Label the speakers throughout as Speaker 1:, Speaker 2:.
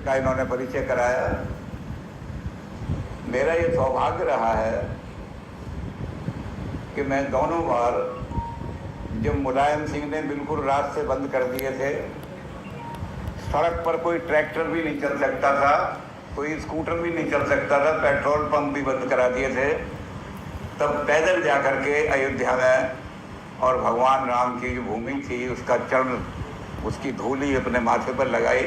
Speaker 1: का इन्होंने परिचय कराया। मेरा ये सौभाग्य रहा है कि मैं दोनों बार, जब मुलायम सिंह ने बिल्कुल रास्ते बंद कर दिए थे, सड़क पर कोई ट्रैक्टर भी नहीं चल सकता था, कोई स्कूटर भी नहीं चल सकता था, पेट्रोल पंप भी बंद करा दिए थे, तब पैदल जा कर के अयोध्या में और भगवान राम की जो भूमि थी उसका चरण, उसकी धूली अपने माथे पर लगाई।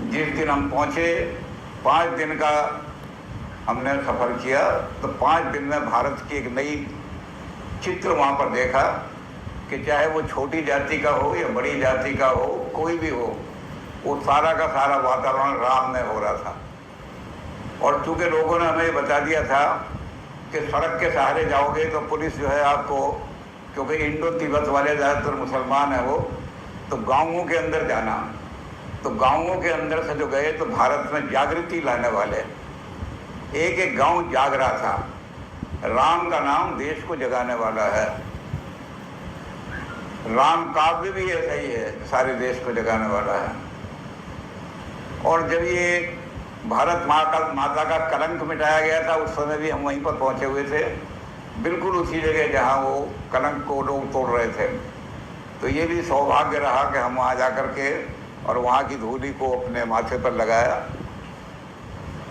Speaker 1: जिस दिन हम पहुँचे, 5 दिन का हमने सफ़र किया, तो 5 दिन में भारत की एक नई चित्र वहाँ पर देखा कि चाहे वो छोटी जाति का हो या बड़ी जाति का हो, कोई भी हो, वो सारा का सारा वातावरण राम में हो रहा था। और चूँकि लोगों ने हमें बता दिया था कि सड़क के सहारे जाओगे तो पुलिस जो है आपको, क्योंकि इंडो तिब्बत वाले ज़्यादातर मुसलमान हैं वो, तो गाँवों के अंदर जाना। तो गाँवों के अंदर से जो गए तो भारत में जागृति लाने वाले, एक एक गांव जाग रहा था। राम का नाम देश को जगाने वाला है। राम काव्य भी ऐसा ही है, सारे देश को जगाने वाला है। और जब ये भारत माता का कलंक मिटाया गया था, उस समय भी हम वहीं पर पहुंचे हुए थे, बिल्कुल उसी जगह जहां वो कलंक को लोग तोड़ रहे थे। तो ये भी सौभाग्य रहा कि हम वहाँ जा कर के और वहाँ की धूली को अपने माथे पर लगाया।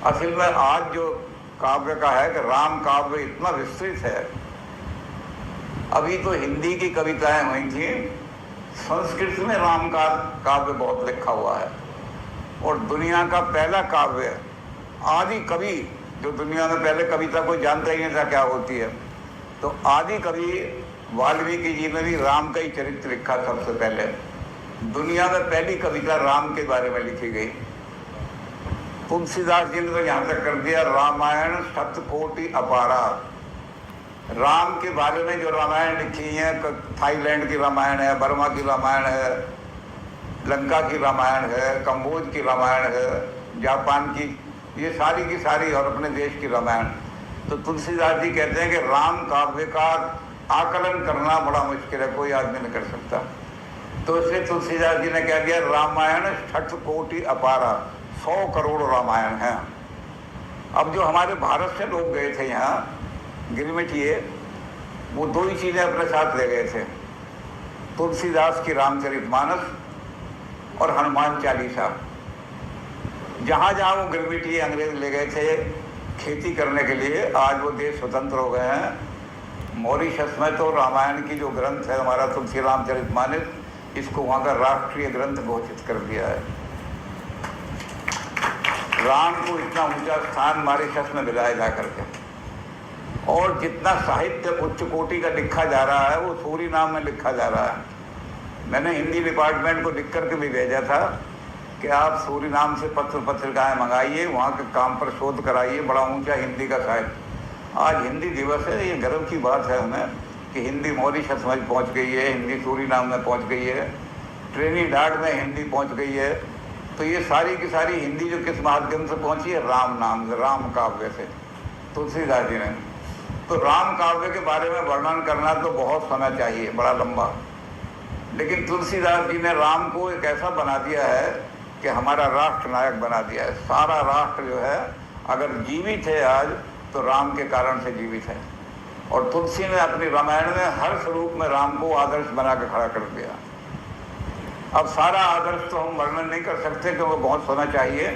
Speaker 1: असल में आज जो काव्य का है कि राम काव्य इतना विस्तृत है। अभी तो हिंदी की कविताएं हुई थी, संस्कृत में राम का काव्य बहुत लिखा हुआ है। और दुनिया का पहला काव्य, आदि कवि, जो दुनिया में पहले कविता कोई जानता ही नहीं था क्या होती है, तो आदि कवि वाल्मीकि जी ने भी राम का ही चरित्र लिखा। सबसे पहले दुनिया में पहली कविता राम के बारे में लिखी गई। तुलसीदास जी ने तो यहाँ तक कर दिया, रामायण शतकोटि अपारा। राम के बारे में जो रामायण लिखी है, थाईलैंड की रामायण है, बर्मा की रामायण है, लंका की रामायण है, कंबोज की रामायण है, जापान की, ये सारी की सारी, और अपने देश की रामायण। तो तुलसीदास जी कहते हैं कि राम काव्य का आकलन करना बड़ा मुश्किल है, कोई आदमी नहीं कर सकता। तो इसलिए तुलसीदास जी ने कह दिया, रामायण शतकोटि अपारा, 100 करोड़ रामायण हैं। अब जो हमारे भारत से लोग गए थे यहाँ गिरमिटिये, वो 2 ही चीज़ें अपने साथ ले गए थे, तुलसीदास की रामचरितमानस और हनुमान चालीसा। जहाँ जहाँ वो गिरमिटिये अंग्रेज ले गए थे खेती करने के लिए, आज वो देश स्वतंत्र हो गए हैं। मॉरिशस में तो रामायण की जो ग्रंथ है हमारा तुलसी रामचरितमानस, इसको वहाँ का राष्ट्रीय ग्रंथ घोषित कर दिया है। राम को इतना ऊंचा स्थान मॉरिशस में मिलाया जा करके, और जितना साहित्य उच्च कोटि का लिखा जा रहा है वो सूरीनाम में लिखा जा रहा है। मैंने हिंदी डिपार्टमेंट को लिख करके भी भेजा था कि आप सूरीनाम से पत्रिकाएँ मंगाइए, वहाँ के काम पर शोध कराइए, बड़ा ऊंचा हिंदी का साहित्य। आज हिंदी दिवस है, ये गर्व की बात है हमें कि हिंदी मॉरिशस में पहुँच गई है, हिंदी सूरीनाम में पहुँच गई है, ट्रिनिडाड में हिंदी पहुँच गई है। तो ये सारी की सारी हिंदी जो किस माध्यम से पहुंची है, राम नाम से, राम काव्य से, तुलसीदास जी ने। तो राम काव्य के बारे में वर्णन करना तो बहुत समय चाहिए, बड़ा लंबा, लेकिन तुलसीदास जी ने राम को एक ऐसा बना दिया है कि हमारा राष्ट्र नायक बना दिया है। सारा राष्ट्र जो है अगर जीवित है आज, तो राम के कारण से जीवित है। और तुलसी ने अपनी रामायण में हर स्वरूप में राम को आदर्श बना के खड़ा कर दिया। अब सारा आदर्श तो हम वर्णन नहीं कर सकते क्योंकि बहुत समय चाहिए,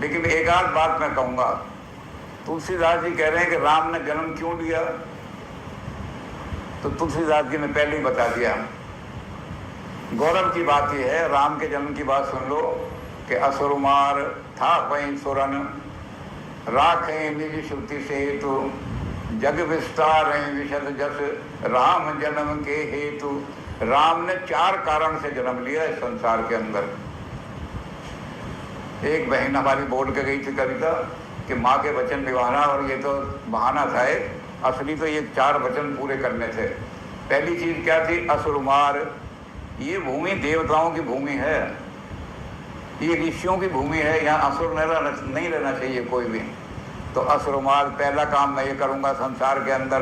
Speaker 1: लेकिन एक आध बात मैं कहूँगा। तुलसीदास जी कह रहे हैं कि राम ने जन्म क्यों लिया, तो तुलसीदास जी ने पहले ही बता दिया। गौरव की बात यह है, राम के जन्म की बात सुन लो कि असुरमार था पै सुरन, राखें निज श्रुति से हेतु, जग विस्तार विशद जस, राम जन्म के हेतु। राम ने 4 कारण से जन्म लिया इस संसार के अंदर। एक बहन हमारी बोल के गई थी कविता कि माँ के वचन निभाना, और ये तो बहाना था एक, असली तो ये 4 वचन पूरे करने थे। पहली चीज क्या थी, असुरमार। ये भूमि देवताओं की भूमि है, ये ऋषियों की भूमि है, यहाँ असुर नहीं रहना चाहिए कोई भी। तो असुरमार, पहला काम मैं ये करूँगा संसार के अंदर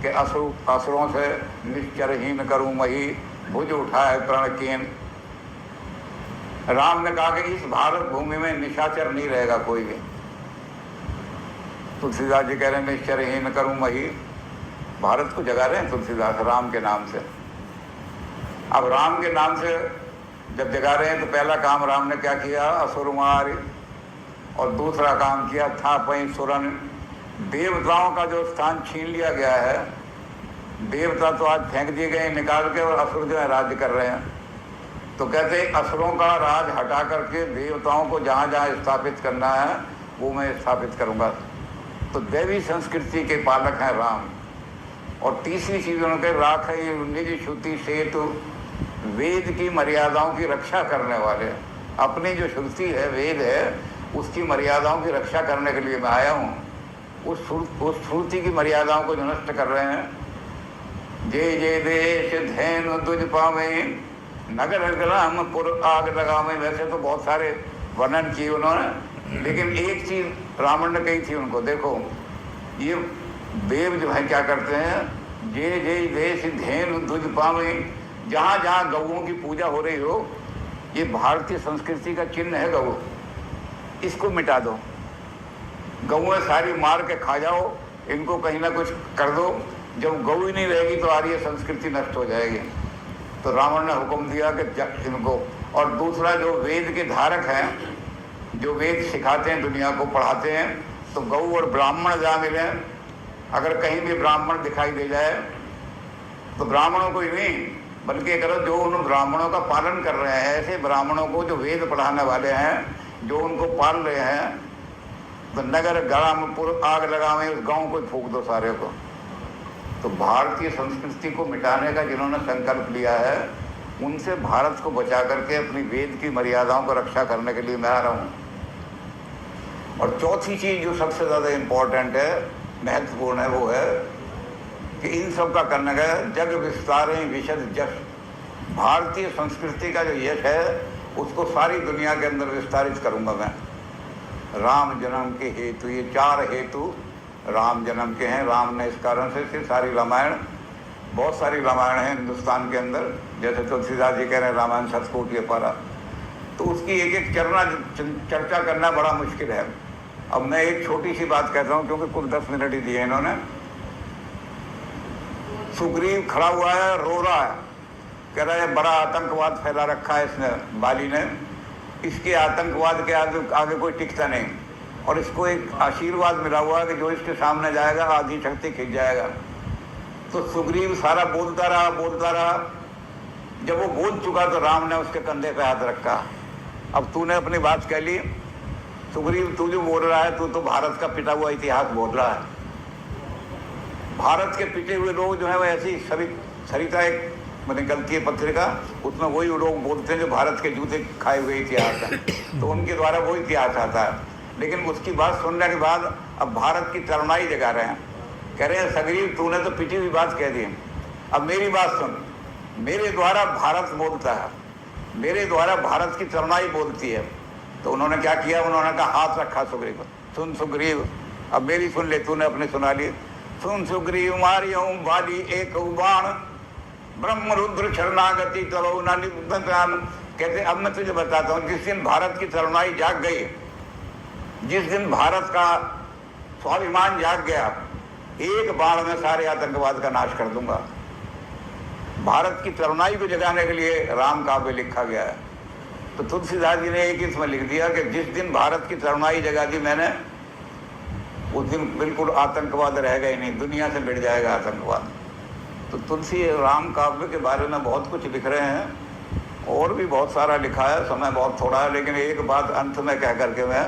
Speaker 1: कि असुरों से निश्चरहीन करूँ मही, भुज उठाए प्रणकीन। राम ने कहा कि इस भारत भूमि में निशाचर नहीं रहेगा कोई भी। तुलसीदास जी कह रहे हैं निश्चर ही न करूं मही, भारत को जगा रहे हैं तुलसीदास राम के नाम से। अब राम के नाम से जब जगा रहे हैं तो पहला काम राम ने क्या किया, असुर मार, और दूसरा काम किया था पई सुरन। देवताओं का जो स्थान छीन लिया गया है, देवता तो आज फेंक दिए गए निकाल के, और असुर जो है राज्य कर रहे हैं। तो कहते हैं असुरों का राज हटा करके देवताओं को जहाँ जहाँ स्थापित करना है वो मैं स्थापित करूँगा। तो दैवी संस्कृति के पालक हैं राम। और तीसरी चीज़ उनके राख निज श्रुति से, तो वेद की मर्यादाओं की रक्षा करने वाले, अपनी जो श्रुति है वेद है उसकी मर्यादाओं की रक्षा करने के लिए मैं आया हूँ। उस श्रुति की मर्यादाओं को जो नष्ट कर रहे हैं। जय जय देश धैनु तुझ पावे, नगर ग्राम पुर आग लगावे। वैसे तो बहुत सारे वर्णन किए उन्होंने, लेकिन एक चीज़ रावण ने कही थी उनको, देखो ये देव जो है क्या करते हैं, जय जय देश धैनु तुझ पावे, जहाँ जहाँ गौओं की पूजा हो रही हो, ये भारतीय संस्कृति का चिन्ह है गौ, इसको मिटा दो। गौएं सारी मार के खा जाओ, इनको कहीं ना कुछ कर दो। जब गौ ही नहीं रहेगी तो आर्य संस्कृति नष्ट हो जाएगी। तो रावण ने हुक्म दिया कि इनको, और दूसरा जो वेद के धारक हैं, जो वेद सिखाते हैं दुनिया को पढ़ाते हैं, तो गौ और ब्राह्मण जहाँ मिले, अगर कहीं भी ब्राह्मण दिखाई दे जाए तो ब्राह्मणों को ही नहीं बल्कि करो जो उन ब्राह्मणों का पालन कर रहे हैं, ऐसे ब्राह्मणों को जो वेद पढ़ाने वाले हैं, जो उनको पाल रहे हैं, तो नगर ग्राम पुर आग लगावे, उस गांव को फूंक दो सारे को। तो भारतीय संस्कृति को मिटाने का जिन्होंने संकल्प लिया है, उनसे भारत को बचा करके अपनी वेद की मर्यादाओं को रक्षा करने के लिए मैं आ रहा हूँ। और चौथी चीज़ जो सबसे ज़्यादा इम्पोर्टेंट है, महत्वपूर्ण है, वो है कि इन सब का करने का जग विस्तारें विशद जश। भारतीय संस्कृति का जो यश है उसको सारी दुनिया के अंदर विस्तारित करूंगा मैं। राम जन्म के हेतु, ये 4 हेतु राम जन्म के हैं। राम ने इस कारण से सारी रामायण, बहुत सारी रामायण है हिंदुस्तान के अंदर, जैसे तुलसीदास जी कह रहे हैं रामायण शतकोटि अपारा। तो उसकी एक एक चर्चा करना बड़ा मुश्किल है। अब मैं एक छोटी सी बात कहता हूँ क्योंकि कुल 10 मिनट ही दिए इन्होंने। सुग्रीव खड़ा हुआ है, रो रहा है, कह रहा है बड़ा आतंकवाद फैला रखा है इसने, बाली ने, इसके आतंकवाद के आगे कोई टिकता नहीं, और इसको एक आशीर्वाद मिला हुआ है कि जो इसके सामने जाएगा आधी शक्ति खिंच जाएगा। तो सुग्रीव सारा बोलता रहा। जब वो बोल चुका तो राम ने उसके कंधे पे हाथ रखा। अब तूने अपनी बात कह ली सुग्रीव, तू जो बोल रहा है, तू तो भारत का पिटा हुआ इतिहास बोल रहा है। भारत के पिटे हुए लोग जो है वो ऐसी सरिता एक निकलती है पत्रिका, उसमें वही लोग बोलते हैं जो भारत के जूते खाए हुए इतिहास है, तो उनके द्वारा वो इतिहास आता है। लेकिन उसकी बात सुनने के बाद अब भारत की तरुणाई जगा रहे हैं, कह रहे हैं सग्रीव तूने तो पिटी हुई बात कह दी, अब मेरी बात सुन, मेरे द्वारा भारत बोलता है, मेरे द्वारा भारत की तरुणाई बोलती है। तो उन्होंने क्या किया, उन्होंने कहा हाथ रखा सुग्रीव, सुन सुग्रीव अब मेरी सुन ले, तूने अपने सुना ली। सुन सुग्रीव मारियों बाली एक बाण, ब्रह्म रुद्र शरणागति तब न निबंधन। कहते अब मैं तुझे बताता हूँ, जिस दिन भारत की तरुणाई जाग गई, जिस दिन भारत का स्वाभिमान जाग गया, एक बाण में सारे आतंकवाद का नाश कर दूंगा। भारत की तरुणाई को जगाने के लिए राम काव्य लिखा गया है। तो तुलसीदास जी ने एक इसमें लिख दिया कि जिस दिन भारत की तरुणाई जगा दी मैंने, उस दिन बिल्कुल आतंकवाद रहेगा ही नहीं, दुनिया से मिट जाएगा आतंकवाद। तो तुलसी राम काव्य के बारे में बहुत कुछ लिख रहे हैं, और भी बहुत सारा लिखा है, समय बहुत थोड़ा है, लेकिन एक बात अंत में कह करके मैं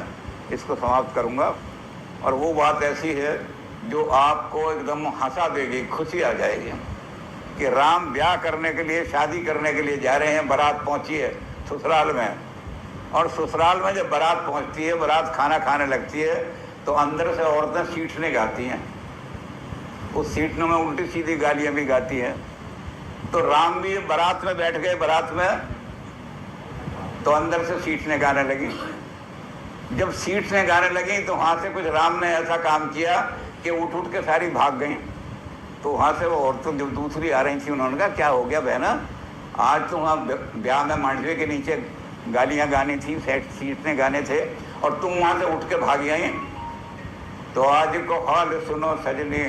Speaker 1: इसको समाप्त करूंगा। और वो बात ऐसी है जो आपको एकदम हंसा देगी, खुशी आ जाएगी कि राम ब्याह करने के लिए, शादी करने के लिए जा रहे हैं, बारात पहुंची है ससुराल में, और ससुराल में जब बारात पहुंचती है, बारात खाना खाने लगती है, तो अंदर से औरतें सीटने गाती हैं, उस सीटने में उल्टी सीधी गालियां भी गाती हैं। तो राम भी बारात में बैठ गए, बारात में, तो अंदर से सीटने गाने लगी। जब सीटने गाने लगी तो वहाँ से कुछ राम ने ऐसा काम किया कि उठ उठ के सारी भाग गई। तो वहाँ से वो औरतें जो दूसरी आ रही थी, उन्होंने कहा क्या हो गया बहना, आज तो वहाँ ब्याह में मांडवे के नीचे गालियां गानी थी, सीटने गाने थे, और तुम वहां से उठ के भाग आई। तो आज को हाल सुनो सजनी।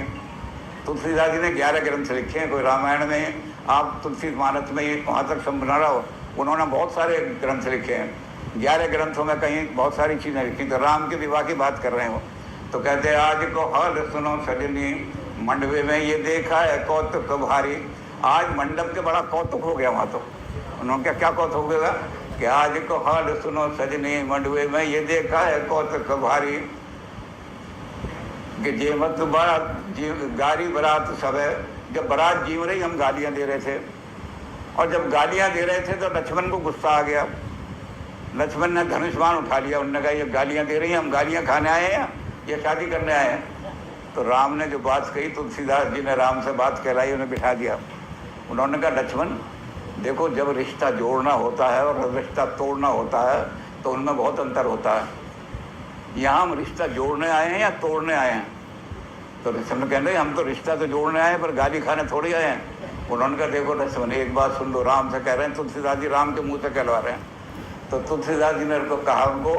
Speaker 1: तुलसीदास जी ने 11 ग्रंथ लिखे हैं। कोई रामायण में आप तुलसी मानस में वहाँ तक समझना रहा हो, उन्होंने बहुत सारे ग्रंथ लिखे हैं। 11 ग्रंथों में कहीं बहुत सारी चीज़ें लिखी। तो राम के विवाह की बात कर रहे हो तो कहते हैं आज को हाल सुनो सजनी, मंडवे में ये देखा है कौतुक भारी। आज मंडप के बड़ा कौतुक हो गया वहाँ। तो उन्होंने क्या कौतुक हो गया कि आज को हाल सुनो सजनी, मंडवे में ये देखा है कौतुक भारी, कि जेमत बारात गारी बारात सब है। जब बारात जीव रही हम गालियां दे रहे थे, और जब गालियां दे रहे थे तो लक्ष्मण को गुस्सा आ गया। लक्ष्मण ने धनुष्मान उठा लिया। उन्होंने कहा ये गालियां दे रही हैं, हम गालियां खाने आए हैं या शादी करने आए हैं। तो राम ने जो बात कही, तुलसीदास जी ने राम से बात कहलाई, उन्हें बिठा दिया। उन्होंने कहा लक्ष्मण देखो, जब रिश्ता जोड़ना होता है और रिश्ता तोड़ना होता है तो उनमें बहुत अंतर होता है। यहाँ हम रिश्ता जोड़ने आए हैं या तोड़ने आए हैं? तो लक्ष्मण कह रहे हम तो रिश्ता तो जोड़ने आए हैं, पर गाली खाने थोड़ी आए हैं। उन्होंने कहा देखो लक्ष्मण, एक बात सुन लो, राम से कह रहे हैं, तुलसीदास जी राम के मुंह से कहलवा रहे हैं। तो तुलसीदास जी ने उनको कहा उनको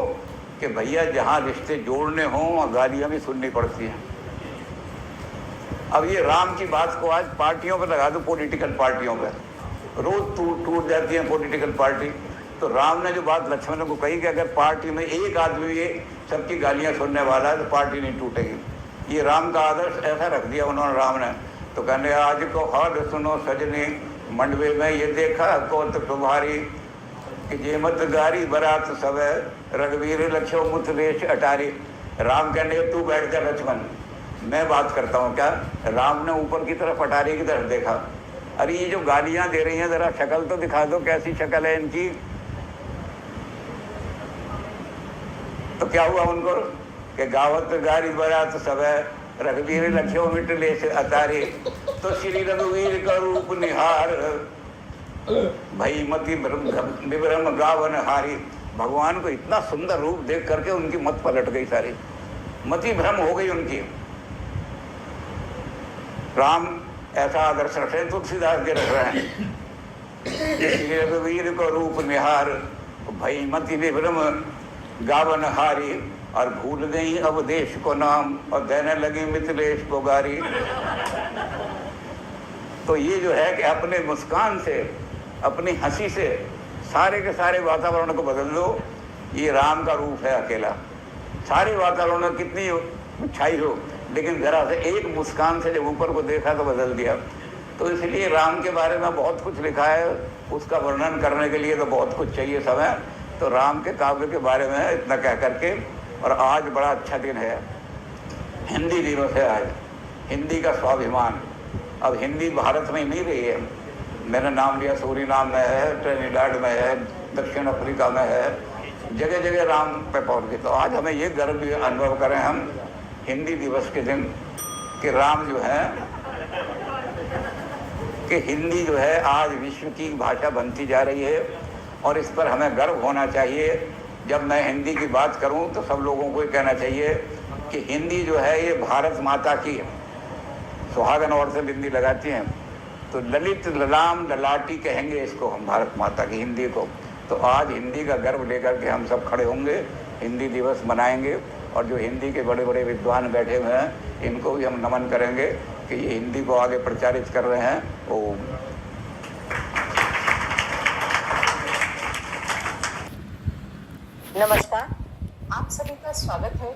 Speaker 1: कि भैया जहाँ रिश्ते जोड़ने हों गालियाँ भी सुननी पड़ती हैं। अब ये राम की बात को आज पार्टियों पर लगा दो, पॉलिटिकल पार्टियों पर रोज टूट जाती है पॉलिटिकल पार्टी। तो राम ने जो बात लक्ष्मण को कही कि अगर पार्टी में एक आदमी ये सबकी गालियां सुनने वाला है तो पार्टी नहीं टूटेगी। ये राम का आदर्श ऐसा रख दिया उन्होंने राम ने। तो कहने आज को हाल सुनो सजनी, मंडवे में ये देखा कौतुक तुम्हारी, कि जेमत गारी बरात सब है, रघुवीर लक्ष्यो मुत वेश अटारी। राम कहने तू बैठ जा लक्ष्मण, मैं बात करता हूँ। क्या? राम ने ऊपर की तरफ अटारी की तरफ देखा, अरे ये जो गालियां दे रही हैं जरा शक्ल तो दिखा दो, कैसी शक्ल है इनकी। तो क्या हुआ उनको कि गावत गारी बरात सब है, रघुवीर लक्ष्यो मिट ले से अतारे। तो श्री रघुवीर का रूप निहार, भई मति विभ्रम गावन हारी। भगवान को इतना सुंदर रूप देख करके उनकी मत पलट गई, सारी मति भ्रम हो गई उनकी। राम ऐसा आदर्श रख रहे हैं, तुलसीदास जी रख रहे हैं। श्री रघुवीर को रूप निहार, भई मति विभ्रम गावन हारी, और भूल गई अब देश को नाम, और देने लगी मिथिलेश को गारी। तो ये जो है कि अपने मुस्कान से, अपनी हंसी से सारे के सारे वातावरण को बदल दो। ये राम का रूप है अकेला। सारे वातावरण में कितनी अच्छाई हो, लेकिन जरा से एक मुस्कान से जब ऊपर को देखा तो बदल दिया। तो इसलिए राम के बारे में बहुत कुछ लिखा है, उसका वर्णन करने के लिए तो बहुत कुछ चाहिए समय। तो राम के काव्य के बारे में इतना कह करके, और आज बड़ा अच्छा दिन है, हिंदी दिवस है आज, हिंदी का स्वाभिमान। अब हिंदी भारत में ही नहीं रही है। मैंने नाम लिया, सूरीनाम में है, ट्रिनिडाड में है, दक्षिण अफ्रीका में है, जगह जगह राम पे पहुँच गए। तो आज हमें ये गर्व भी अनुभव करें हम हिंदी दिवस के दिन कि राम जो है, कि हिंदी जो है आज विश्व की भाषा बनती जा रही है, और इस पर हमें गर्व होना चाहिए। जब मैं हिंदी की बात करूं तो सब लोगों को ये कहना चाहिए कि हिंदी जो है ये भारत माता की है। सुहागन और से बिंदी लगाती हैं तो ललित ललाम ललाटी कहेंगे इसको हम, भारत माता की हिंदी को। तो आज हिंदी का गर्व लेकर के हम सब खड़े होंगे, हिंदी दिवस मनाएंगे, और जो हिंदी के बड़े बड़े विद्वान बैठे हुए हैं इनको भी हम नमन करेंगे कि ये हिंदी को आगे प्रचारित कर रहे हैं। ओम।
Speaker 2: नमस्कार, आप सभी का स्वागत है